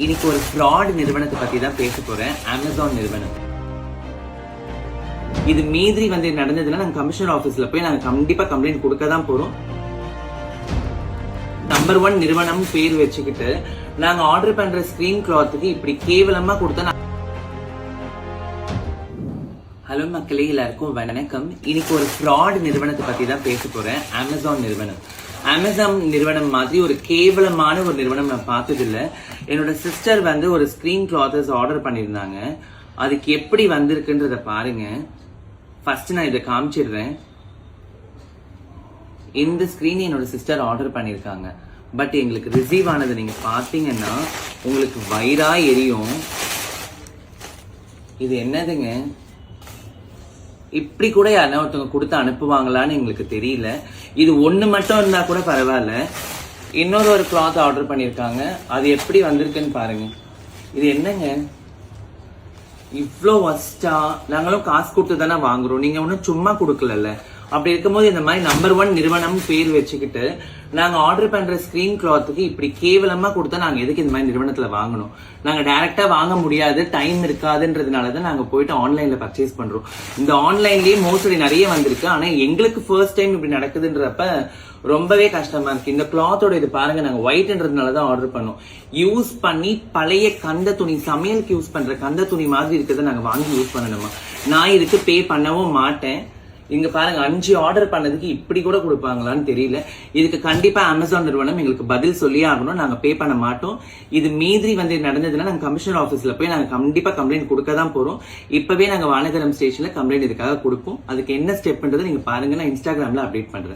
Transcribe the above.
இன்னைக்கு ஒரு ஃப்ராட் நிறுவனத்தை பத்தி தான் பேச போறேன். அமேசான் நிறுவனம். இது மீறி நடந்ததுன்னா நாங்க கமிஷனர் ஆபீஸ்ல போய் நாங்க கண்டிப்பா கம்ப்ளைண்ட் கொடுக்க தான் போறோம். நம்பர் 1 நிறுவனம் பேர் வச்சுக்கிட்டு நாங்க ஆர்டர் பண்ற ஸ்கிரீன் கிளாத்துக்கு இப்படி கேவலமா கொடுத்தா. ஹலோ மக்களே, எல்லாருக்கும் வணக்கம். இன்னைக்கு ஒரு ஃப்ராட் நிறுவனத்தை பத்தி தான் பேச போறேன். அமேசான் நிறுவனம். அமேசான் நிறுவனம் மாதிரி ஒரு கேவலமான ஒரு நிறுவனம் நான் பார்த்தது இல்ல. என்னோட சிஸ்டர் ஒரு ஸ்கிரீன் கிளாத்தஸ் ஆர்டர் பண்ணியிருந்தாங்க. அதுக்கு எப்படி வந்திருக்குன்றத பாருங்க. ஃபர்ஸ்ட் நான் இதை காமிச்சிடுறேன். இந்த ஸ்கிரீன் என்னோட சிஸ்டர் ஆர்டர் பண்ணியிருக்காங்க. பட் எங்களுக்கு ரிசீவ் ஆனது நீங்க பாத்தீங்கன்னா உங்களுக்கு வயிறா எரியும். இது என்னதுங்க? இப்படி கூட யாருன்னா ஒருத்தவங்க கொடுத்து அனுப்புவாங்களான்னு எங்களுக்கு தெரியல. இது ஒண்ணு மட்டும் இருந்தா கூட பரவாயில்ல. இன்னொரு ஒரு கிளாத் ஆர்டர் பண்ணிருக்காங்க. அது எப்படி வந்திருக்குன்னு பாருங்க. இது என்னங்க இவ்வளோ வஸ்டா? நாங்களும் காசு கொடுத்து தானே வாங்குறோம், நீங்க ஒன்னும் சும்மா கொடுக்கல. அப்படி இருக்கும்போது இந்த மாதிரி நம்பர் 1 நிறுவனம் பேர் வச்சுக்கிட்டு நாங்க ஆர்டர் பண்ற ஸ்கிரீன் கிளாத்துக்கு இப்படி கேவலமா கொடுத்தா நாங்க எதுக்கு இந்த மாதிரி நிறுவனத்துல வாங்கணும்? நாங்க டைரக்டா வாங்க முடியாது, டைம் இருக்காதுன்றதுனாலதான் நாங்க போயிட்டு ஆன்லைன்ல பர்ச்சேஸ் பண்றோம். இந்த ஆன்லைன்லயே மோஸ்ட்லி நிறைய வந்திருக்கு. ஆனா எங்களுக்கு ஃபர்ஸ்ட் டைம் இப்படி நடக்குதுன்றப்ப ரொம்பவே கஷ்டமா இருக்கு. இந்த கிளாத்தோட இது பாருங்க, நாங்க ஒயிட்ன்றதுனாலதான் ஆர்டர் பண்ணோம். யூஸ் பண்ணி பழைய கந்த துணி, சமையலுக்கு யூஸ் பண்ற கந்த துணி மாதிரி இருக்கிறத நாங்க வாங்கி யூஸ் பண்ணணுமா? நான் இதுக்கு பே பண்ணவும் மாட்டேன். இங்க பாருங்க, 5 ஆர்டர் பண்ணதுக்கு இப்படி கூட கொடுப்பாங்களான்னு தெரியல. இதுக்கு கண்டிப்பா அமேசான் நிறுவனம் எங்களுக்கு பதில் சொல்லியே ஆகணும். நாங்க பே பண்ண மாட்டோம். இது மீறி நடந்ததுன்னா நாங்க கமிஷனர் ஆபீஸ்ல போய் நாங்க கண்டிப்பா கம்ப்ளைண்ட் கொடுக்க தான் போறோம். இப்பவே நாங்க வானகரம் ஸ்டேஷன்ல கம்ப்ளைண்ட் இதுக்காக கொடுப்போம். அதுக்கு என்ன ஸ்டெப்ன்றது நீங்க பாருங்க. நான் இன்ஸ்டாகிராம்ல அப்டேட் பண்றேன்.